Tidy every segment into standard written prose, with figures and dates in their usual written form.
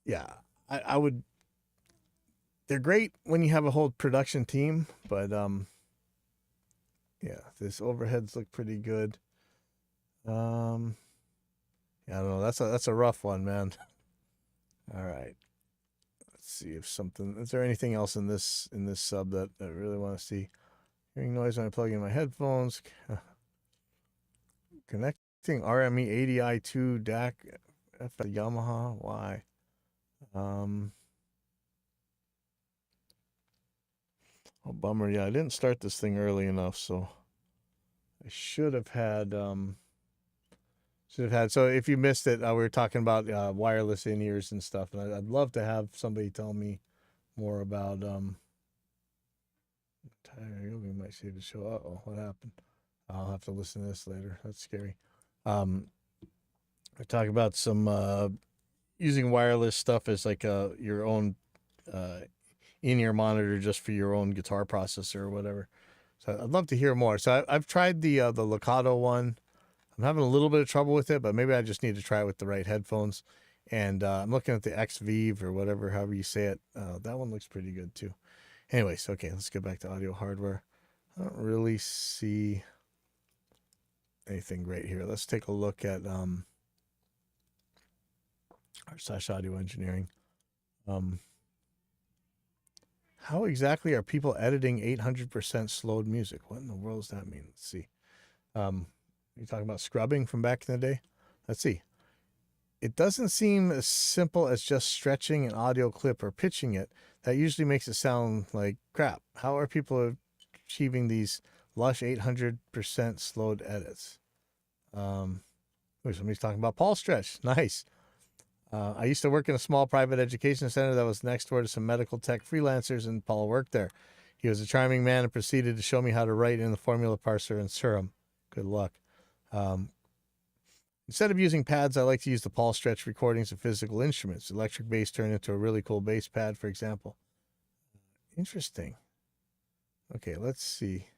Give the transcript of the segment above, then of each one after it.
Yeah, I would. They're great when you have a whole production team, but yeah, this overheads look pretty good. Um, yeah, I don't know. That's a rough one, man. All right, let's see if something. Is there anything else in this sub that I really want to see? Hearing noise when I plug in my headphones. Connecting RME 80i2 DAC F Yamaha. Why? Um, oh bummer. Yeah, I didn't start this thing early enough, so I should have had. So if you missed it, we were talking about wireless in ears and stuff, and I'd love to have somebody tell me more about. We might see the show. Oh, what happened? I'll have to listen to this later. That's scary. Um, we're talking about some using wireless stuff as like your own uh, in-ear monitor just for your own guitar processor or whatever. So I'd love to hear more. So I've tried the Locato one. I'm having a little bit of trouble with it, but maybe I just need to try it with the right headphones. And I'm looking at the XVive or whatever, however you say it. That one looks pretty good too. Anyways, okay, let's get back to audio hardware. I don't really see anything great here. Let's take a look at our /audio engineering. How exactly are people editing 800% slowed music? What in the world does that mean? Let's see. You're talking about scrubbing from back in the day? Let's see. It doesn't seem as simple as just stretching an audio clip or pitching it. That usually makes it sound like crap. How are people achieving these lush 800% slowed edits? Somebody's talking about Paul Stretch. Nice. I used to work in a small private education center that was next door to some medical tech freelancers, and Paul worked there. He was a charming man and proceeded to show me how to write in the formula parser and Serum. Good luck. Instead of using pads, I like to use the Paul Stretch recordings of physical instruments. Electric bass turned into a really cool bass pad, for example. Interesting. Okay, let's see.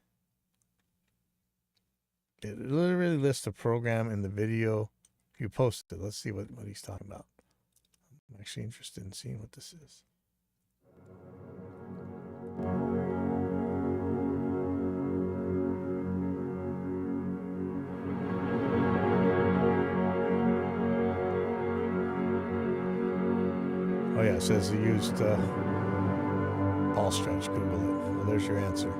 It literally lists a program in the video you posted. Let's see what he's talking about. I'm actually interested in seeing what this is. Oh yeah, it says he used Paul Stretch. Google it. Well, there's your answer.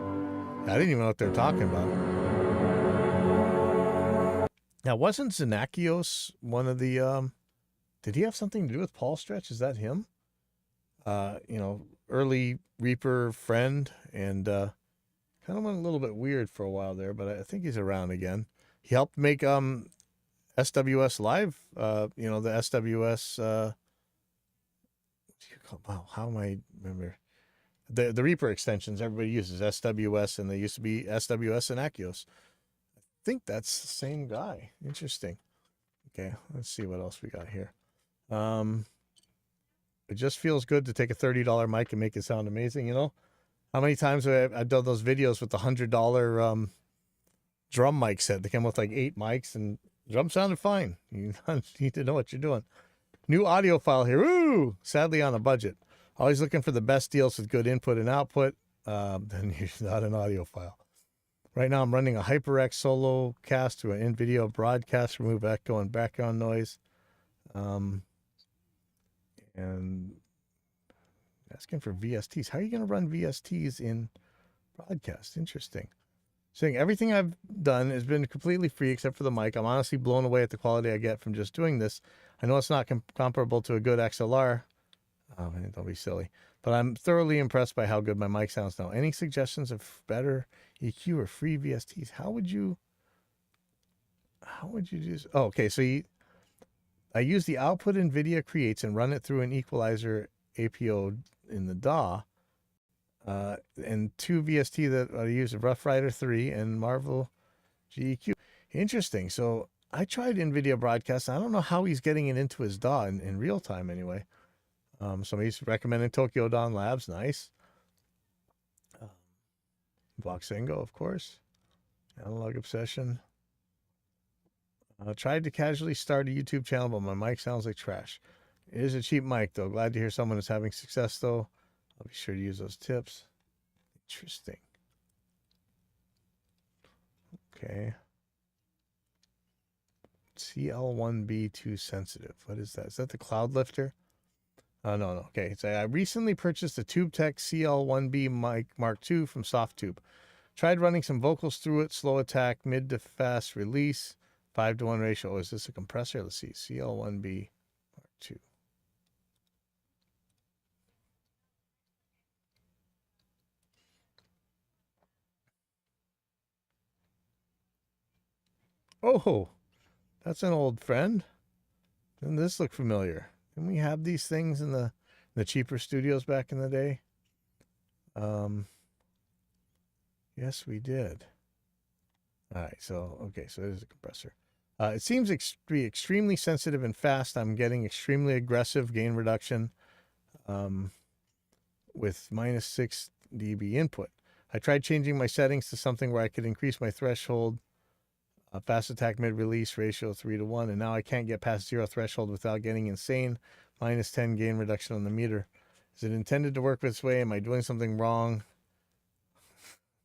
I didn't even know what they're talking about. Now, wasn't Xenakios one of the? Did he have something to do with Paul Stretch? Is that him? Early Reaper friend, and kind of went a little bit weird for a while there, but I think he's around again. He helped make SWS Live. The SWS. Wow, how am I remember? The Reaper extensions everybody uses SWS, and they used to be SWS and Axios. I think that's the same guy. Interesting. Okay, let's see what else we got here. It just feels good to take a $30 mic and make it sound amazing. You know, how many times have I've done those videos with the $100 drum mic set? They come with like 8 mics, and drum sounded fine. You need to know what you're doing. New audio file here. Ooh, sadly on a budget. Always looking for the best deals with good input and output. Then you're not an audio file. Right now I'm running a HyperX solo cast to an NVIDIA broadcast, remove echo and background noise. And asking for VSTs. How are you going to run VSTs in broadcast? Interesting. Saying everything I've done has been completely free except for the mic. I'm honestly blown away at the quality I get from just doing this. I know it's not comparable to a good XLR. Oh, man, don't be silly. But I'm thoroughly impressed by how good my mic sounds now. Any suggestions of better EQ or free VSTs? How would you do this? Oh, okay. So I use the output NVIDIA creates and run it through an equalizer APO in the DAW. And 2 VST that I use, Rough Rider 3 and Marvel GEQ. Interesting. So I tried NVIDIA Broadcast. I don't know how he's getting it into his DAW in real time anyway. Somebody's recommending Tokyo Dawn Labs. Nice. Voxengo, of course. Analog Obsession. Tried to casually start a YouTube channel, but my mic sounds like trash. It is a cheap mic, though. Glad to hear someone is having success, though. I'll be sure to use those tips. Interesting. Okay. CL1B too sensitive. What is that? Is that the cloud lifter? No. Okay. So I recently purchased a TubeTech CL1B mic Mark II from SoftTube. Tried running some vocals through it. Slow attack, mid to fast release, 5:1 ratio. Oh, is this a compressor? Let's see. CL1B Mark II. Oh, that's an old friend. Doesn't this look familiar? Didn't we have these things in the cheaper studios back in the day? Yes, we did. All right, so it is a compressor. It seems to be extremely sensitive and fast. I'm getting extremely aggressive gain reduction with -6 dB input. I tried changing my settings to something where I could increase my threshold, fast attack mid release ratio 3:1, and now I can't get past 0 threshold without getting insane. -10 gain reduction on the meter. Is it intended to work this way? Am I doing something wrong?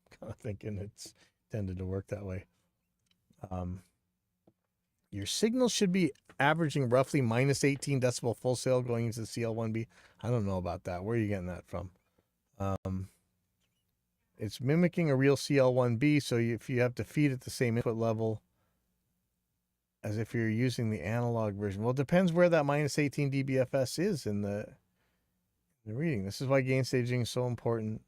I'm kind of thinking it's intended to work that way. Your signal should be averaging roughly -18 decibel full sail going into the CL1B. I don't know about that. Where are you getting that from? It's mimicking a real CL1B, so if you have to feed it the same input level as if you're using the analog version. Well, it depends where that -18 dBFS is in the reading. This is why gain staging is so important.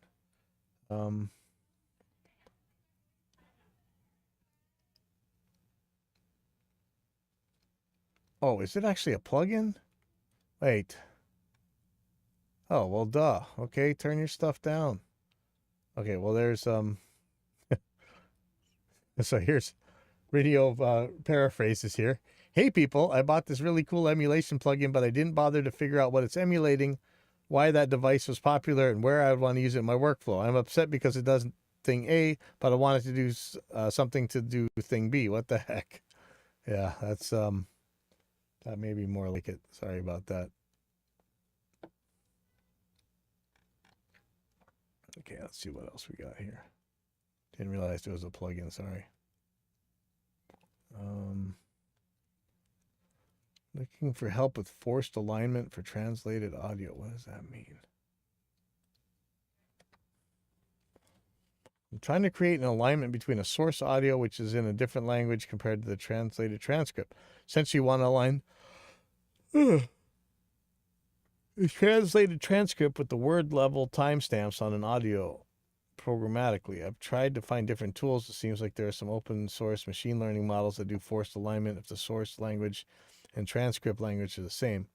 Oh, is it actually a plugin? Wait. Oh, well, duh. Okay, turn your stuff down. Okay, well, there's so here's radio paraphrases here. Hey people, I bought this really cool emulation plugin, but I didn't bother to figure out what it's emulating, why that device was popular, and where I would want to use it in my workflow. I'm upset because it does thing A, but I wanted to do something to do thing B. What the heck? Yeah, that's that may be more like it. Sorry about that. Okay, let's see what else we got here. Didn't realize there was a plugin, sorry. Looking for help with forced alignment for translated audio. What does that mean? I'm trying to create an alignment between a source audio, which is in a different language compared to the translated transcript. Since you want to align the translated transcript with the word level timestamps on an audio programmatically. I've tried to find different tools. It seems like there are some open source machine learning models that do forced alignment if the source language and transcript language are the same.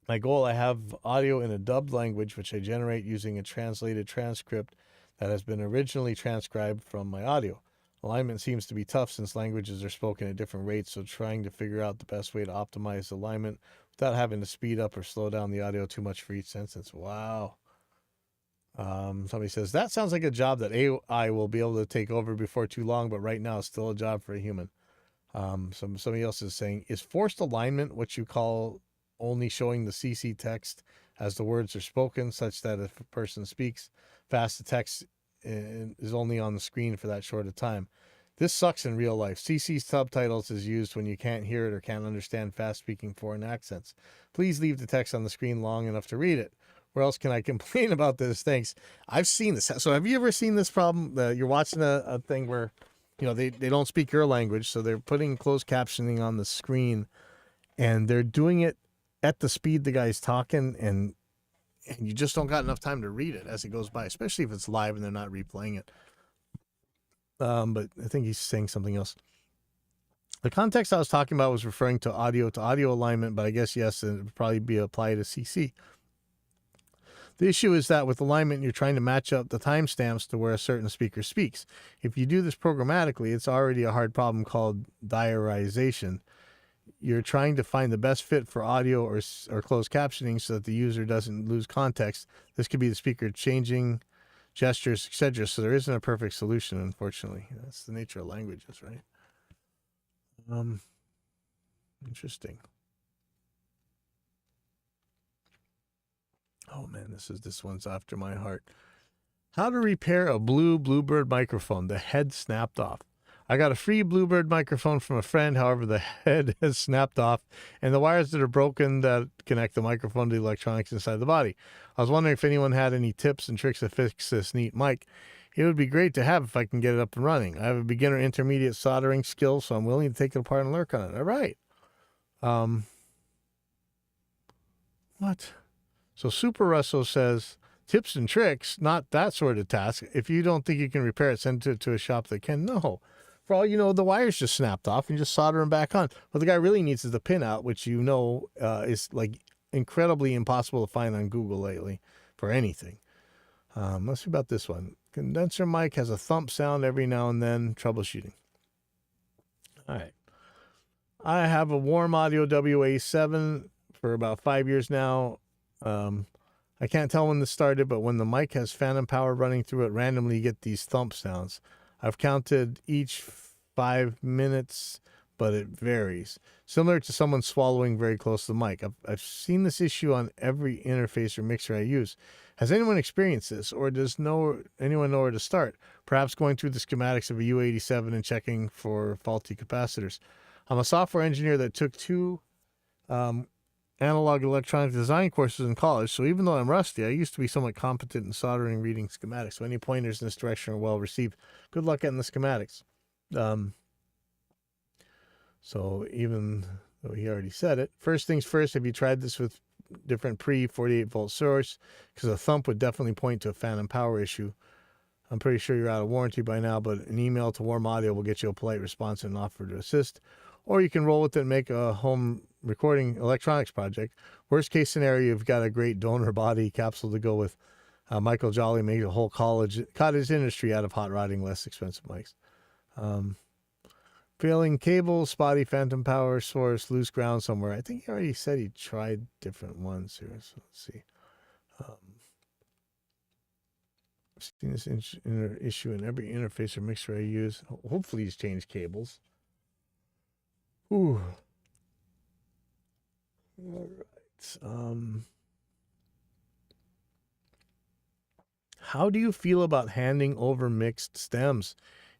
My goal, I have audio in a dubbed language, which I generate using a translated transcript that has been originally transcribed from my audio. Alignment seems to be tough since languages are spoken at different rates, so trying to figure out the best way to optimize alignment without having to speed up or slow down the audio too much for each sentence. Wow. Somebody says, that sounds like a job that AI will be able to take over before too long, but right now it's still a job for a human. Somebody else is saying, is forced alignment what you call only showing the CC text as the words are spoken, such that if a person speaks fast, the text is only on the screen for that short a time? This sucks in real life. CC subtitles is used when you can't hear it or can't understand fast-speaking foreign accents. Please leave the text on the screen long enough to read it. Where else can I complain about this? Thanks. I've seen this. So have you ever seen this problem? You're watching a thing where, they don't speak your language, so they're putting closed captioning on the screen, and they're doing it at the speed the guy's talking, and you just don't got enough time to read it as it goes by, especially if it's live and they're not replaying it. But I think he's saying something else. The context I was talking about was referring to audio alignment, but I guess, yes, it would probably be applied to CC. The issue is that with alignment, you're trying to match up the timestamps to where a certain speaker speaks. If you do this programmatically, it's already a hard problem called diarization. You're trying to find the best fit for audio or closed captioning so that the user doesn't lose context. This could be the speaker changing gestures, etc. So there isn't a perfect solution, unfortunately. That's the nature of languages, right? Interesting. Oh man, this one's after my heart. How to repair a blue Bluebird microphone. The head snapped off. I got a free Bluebird microphone from a friend. However, the head has snapped off and the wires that are broken that connect the microphone to the electronics inside the body. I was wondering if anyone had any tips and tricks to fix this neat mic. It would be great to have if I can get it up and running. I have a beginner intermediate soldering skill, so I'm willing to take it apart and work on it. All right. What? So Super Russell says, tips and tricks, not that sort of task. If you don't think you can repair it, send it to a shop that can. No. For all you know, the wires just snapped off and you just solder them back on. What the guy really needs is the pin out, which is like incredibly impossible to find on Google lately for anything. Let's see about this one. Condenser mic has a thump sound every now and then. Troubleshooting. All right. I have a Warm Audio WA7 for about 5 years now. I can't tell when this started, but when the mic has phantom power running through it, randomly you get these thump sounds. I've counted each 5 minutes, but it varies. Similar to someone swallowing very close to the mic. I've seen this issue on every interface or mixer I use. Has anyone experienced this, or does anyone know where to start? Perhaps going through the schematics of a U87 and checking for faulty capacitors. I'm a software engineer that took 2 analog electronic design courses in college, so even though I'm rusty, I used to be somewhat competent in soldering, reading schematics. So any pointers in this direction are well received. Good luck getting the schematics. So even though he already said it, first things first, have you tried this with different pre-48 volt source? Because a thump would definitely point to a phantom power issue. I'm pretty sure you're out of warranty by now, but an email to Warm Audio will get you a polite response and an offer to assist. Or you can roll with it and make a home recording electronics project. Worst case scenario, you've got a great donor body capsule to go with. Michael Jolly made a whole cottage industry out of hot rodding less expensive mics. Failing cable, spotty phantom power source, loose ground somewhere. I think he already said he tried different ones here. So let's see. I've seen this issue in every interface or mixer I use. Hopefully he's changed cables. Ooh. All right. How do you feel about handing over mixed stems?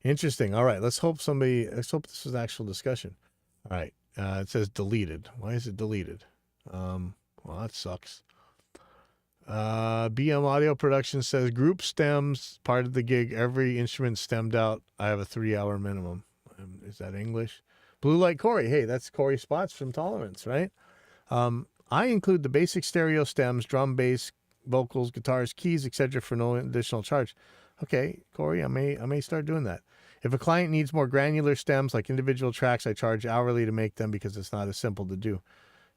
Interesting. All right. Let's hope this is actual discussion. All right. It says deleted. Why is it deleted? Well, that sucks. BM Audio Production says group stems, part of the gig, every instrument stemmed out. I have a 3-hour minimum. Is that English? Blue Light Corey. Hey, that's Corey Spots from Tolerance, right? I include the basic stereo stems, drum, bass, vocals, guitars, keys, etc. for no additional charge. Okay, Corey, I may start doing that. If a client needs more granular stems like individual tracks, I charge hourly to make them because it's not as simple to do.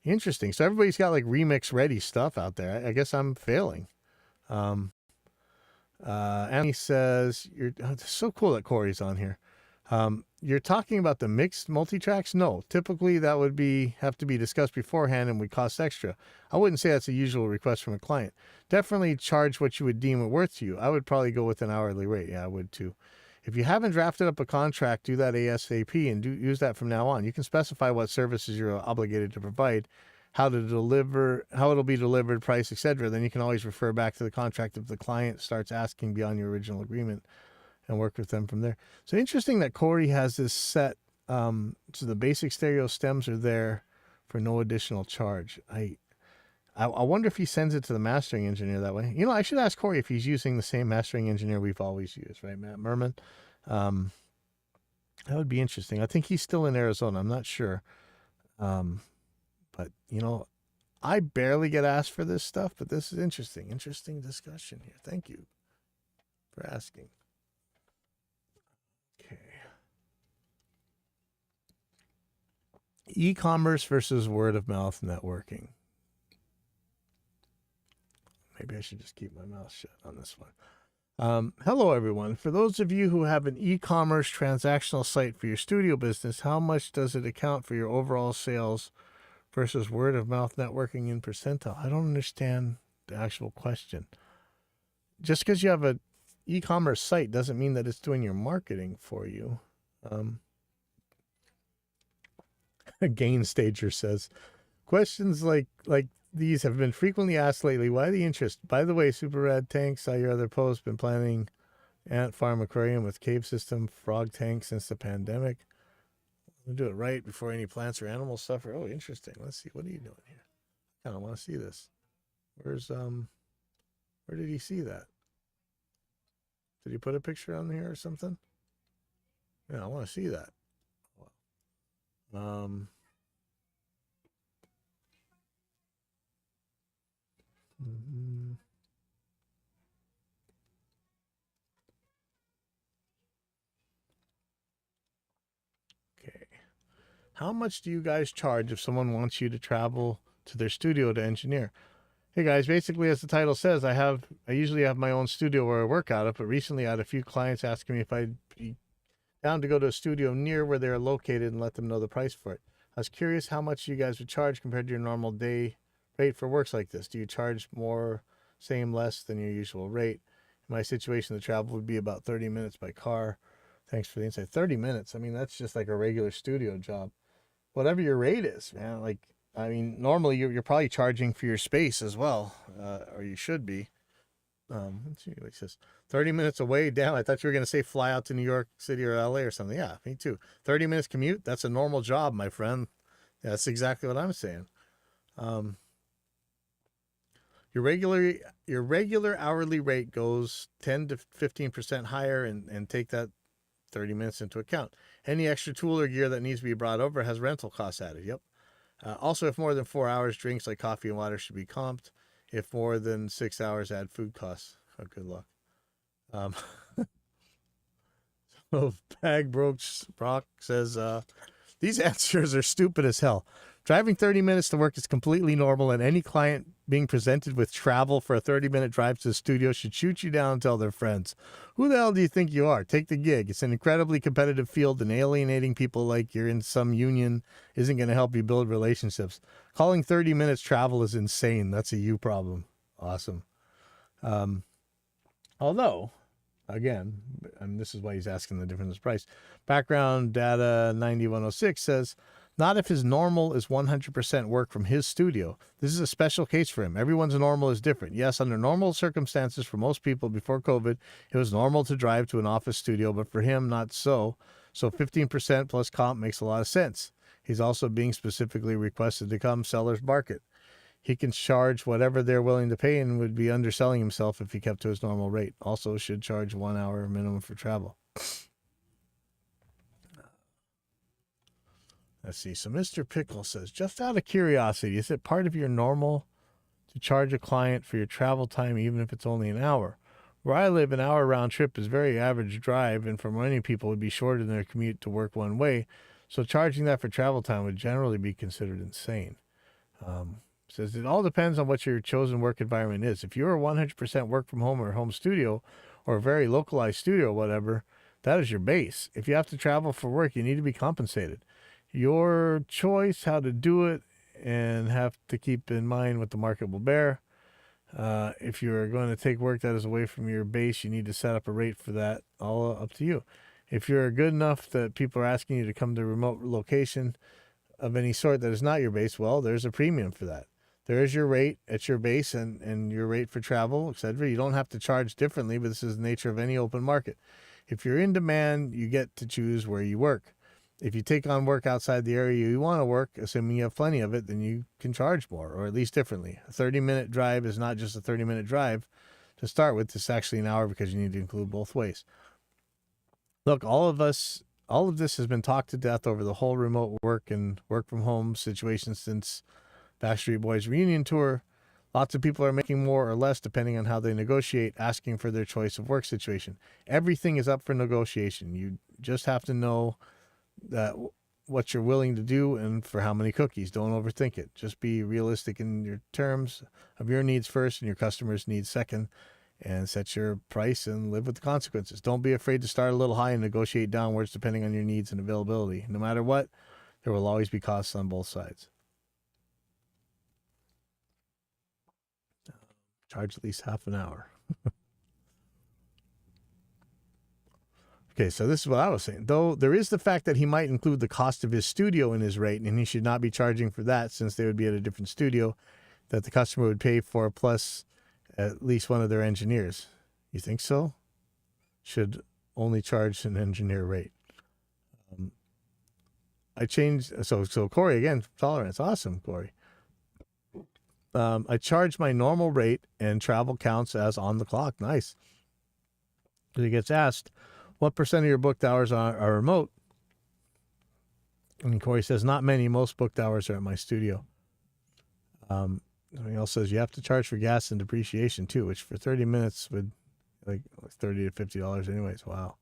Interesting. So everybody's got like remix ready stuff out there. I guess I'm failing. Annie says, it's so cool that Corey's on here. You're talking about the mixed multi-tracks? No, typically that would have to be discussed beforehand and would cost extra. I wouldn't say that's a usual request from a client. Definitely charge what you would deem it worth to you. I would probably go with an hourly rate. Yeah, I would too. If you haven't drafted up a contract, do that ASAP and use that from now on. You can specify what services you're obligated to provide, how it'll be delivered, price, etc. Then you can always refer back to the contract if the client starts asking beyond your original agreement and work with them from there. So interesting that Corey has this set. So the basic stereo stems are there for no additional charge. I wonder if he sends it to the mastering engineer that way. You know, I should ask Corey if he's using the same mastering engineer we've always used, right, Matt Merman? That would be interesting. I think he's still in Arizona. I'm not sure. But, you know, I barely get asked for this stuff, but this is interesting. Interesting discussion here. Thank you for asking. Okay. E-commerce versus word of mouth networking. Maybe I should just keep my mouth shut on this one. Hello, everyone. For those of you who have an e-commerce transactional site for your studio business, how much does it account for your overall sales versus word of mouth networking in percentile? I don't understand the actual question. Just because you have an e-commerce site doesn't mean that it's doing your marketing for you. Gain Stager says, questions like these have been frequently asked lately. Why the interest? By the way, Super Rad Tank, saw your other post, been planning ant farm aquarium with cave system, frog tank since the pandemic. We'll do it right before any plants or animals suffer. Oh, interesting. Let's see. What are you doing here? I kind of want to see this. Where's, where did he see that? Did he put a picture on here or something? Yeah, I want to see that. Okay. How much do you guys charge if someone wants you to travel to their studio to engineer? Hey guys, basically as the title says, I usually have my own studio where I work out of, but recently I had a few clients asking me if I'd be down to go to a studio near where they're located and let them know the price for it. I was curious how much you guys would charge compared to your normal day rate for works like this. Do you charge more, same, less than your usual rate? In my situation, the travel would be about 30 minutes by car. Thanks for the insight. 30 minutes. I mean, that's just like a regular studio job. Whatever your rate is, man. Like, I mean, normally you're probably charging for your space as well, or you should be. Let's see what he says. 30 minutes away. Damn, I thought you were going to say fly out to New York City or LA or something. Yeah, me too. 30 minutes commute. That's a normal job, my friend. Yeah, that's exactly what I'm saying. Your regular hourly rate goes 10 to 15% higher, and take that 30 minutes into account. Any extra tool or gear that needs to be brought over has rental costs added. Yep. Also, if more than 4 hours, drinks like coffee and water should be comped. If more than 6 hours, add food costs. Oh, good luck. So Bag Broke Brock says, these answers are stupid as hell. Driving 30 minutes to work is completely normal, and any client being presented with travel for a 30-minute drive to the studio should shoot you down and tell their friends. Who the hell do you think you are? Take the gig. It's an incredibly competitive field, and alienating people like you're in some union isn't going to help you build relationships. Calling 30 minutes travel is insane. That's a you problem. Awesome. Although, again, and this is why he's asking the difference in price. Background data 9106 says, not if his normal is 100% work from his studio. This is a special case for him. Everyone's normal is different. Yes, under normal circumstances for most people before COVID, it was normal to drive to an office studio, but for him, not so. So 15% plus comp makes a lot of sense. He's also being specifically requested to come seller's market. He can charge whatever they're willing to pay and would be underselling himself if he kept to his normal rate. Also should charge 1 hour minimum for travel. Let's see. So Mr. Pickle says, just out of curiosity, is it part of your normal to charge a client for your travel time, even if it's only an hour? Where I live, an hour round trip is very average drive, and for many people would be shorter than their commute to work one way. So charging that for travel time would generally be considered insane. Says it all depends on what your chosen work environment is. If you're a 100% work from home or home studio, or a very localized studio or whatever, that is your base. If you have to travel for work, you need to be compensated. Your choice how to do it, and have to keep in mind what the market will bear. If you're going to take work that is away from your base, you need to set up a rate for that. All up to you. If you're good enough that people are asking you to come to a remote location of any sort that is not your base, well, there's a premium for that. There is your rate at your base and your rate for travel, etc. You don't have to charge differently, but this is the nature of any open market. If you're in demand, you get to choose where you work. If you take on work outside the area you want to work, assuming you have plenty of it, then you can charge more, or at least differently. A 30-minute drive is not just a 30-minute drive to start with. It's actually an hour because you need to include both ways. Look, all of this has been talked to death over the whole remote work and work from home situation since Backstreet Boys reunion tour. Lots of people are making more or less depending on how they negotiate, asking for their choice of work situation. Everything is up for negotiation. You just have to know that what you're willing to do and for how many cookies. Don't overthink it. Just be realistic in your terms of your needs first and your customers' needs second, and set your price and live with the consequences. Don't be afraid to start a little high and negotiate downwards depending on your needs and availability. No matter what, there will always be costs on both sides. Charge at least half an hour. Okay, so this is what I was saying. Though there is the fact that he might include the cost of his studio in his rate, and he should not be charging for that since they would be at a different studio. that the customer would pay for plus at least one of their engineers. You think so? Should only charge an engineer rate. I changed. So Corey, again, tolerance. Awesome, Corey. I charge my normal rate and travel counts as on the clock. Nice. He gets asked, what % of your booked hours are remote? And Corey says, not many. Most booked hours are at my studio. He also says you have to charge for gas and depreciation too, which for 30 minutes would like $30 to $50 anyways. Wow.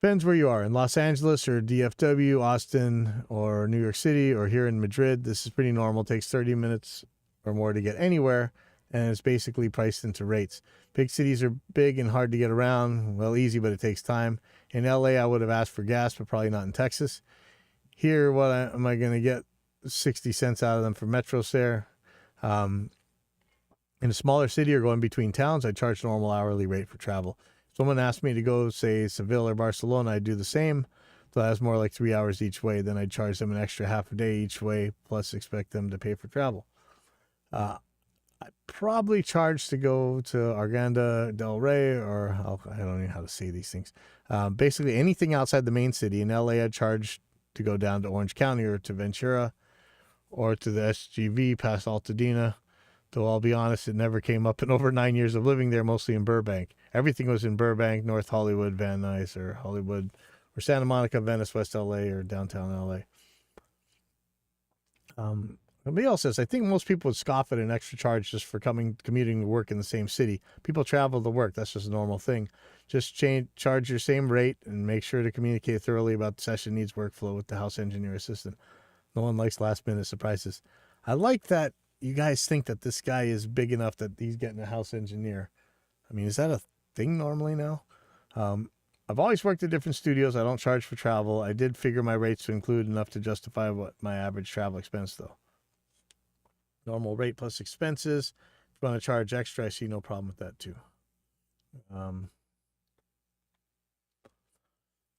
Depends where you are. In Los Angeles or DFW, Austin, or New York City, or here in Madrid, this is pretty normal. It takes 30 minutes or more to get anywhere, and it's basically priced into rates. Big cities are big and hard to get around. Well, easy, but it takes time. In LA, I would have asked for gas, but probably not in Texas. Here, am I going to get 60 cents out of them for metro fare? In a smaller city or going between towns, I charge normal hourly rate for travel. Someone asked me to go, say, Seville or Barcelona, I'd do the same. So that's more like 3 hours each way. Then I'd charge them an extra half a day each way, plus expect them to pay for travel. I probably charge to go to Arganda del Rey, or I don't know how to say these things. Basically anything outside the main city. In LA, I'd charge to go down to Orange County or to Ventura or to the SGV past Altadena. Though I'll be honest, it never came up in over 9 years of living there, mostly in Burbank. Everything was in Burbank, North Hollywood, Van Nuys, or Hollywood, or Santa Monica, Venice, West LA, or downtown LA. Somebody else says, I think most people would scoff at an extra charge just for commuting to work in the same city. People travel to work. That's just a normal thing. Just charge your same rate and make sure to communicate thoroughly about the session needs workflow with the house engineer assistant. No one likes last-minute surprises. I like that you guys think that this guy is big enough that he's getting a house engineer. I mean, is that a thing normally now? I've always worked at different studios. I don't charge for travel. I did figure my rates to include enough to justify what my average travel expense, though. Normal rate plus expenses. If you want to charge extra, I see no problem with that, too.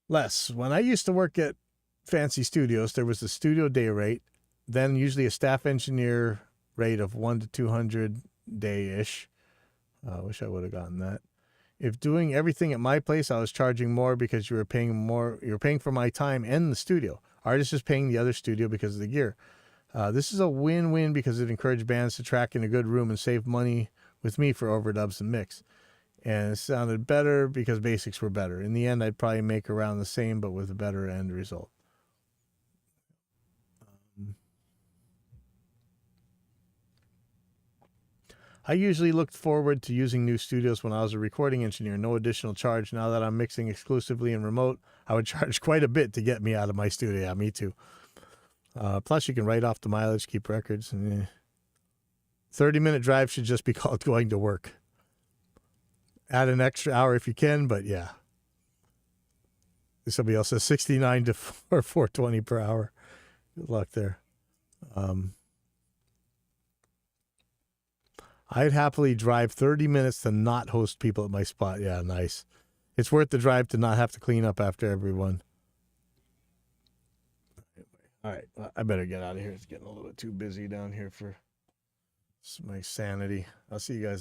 Les, when I used to work at fancy studios, there was the studio day rate, then usually a staff engineer rate of 100 to 200 day-ish. I wish I would have gotten that. If doing everything at my place, I was charging more because you were paying for my time and the studio. Artist is paying the other studio because of the gear. This is a win-win because it encouraged bands to track in a good room and save money with me for overdubs and mix. And it sounded better because basics were better. In the end, I'd probably make around the same, but with a better end result. I usually looked forward to using new studios when I was a recording engineer. No additional charge. Now that I'm mixing exclusively in remote, I would charge quite a bit to get me out of my studio. Yeah, me too. Plus, you can write off the mileage, keep records. 30-minute drive should just be called going to work. Add an extra hour if you can, but yeah. Somebody else says 69 to 420 per hour. Good luck there. I'd happily drive 30 minutes to not host people at my spot. Yeah, nice. It's worth the drive to not have to clean up after everyone. All right, I better get out of here. It's getting a little bit too busy down here for my sanity. I'll see you guys later.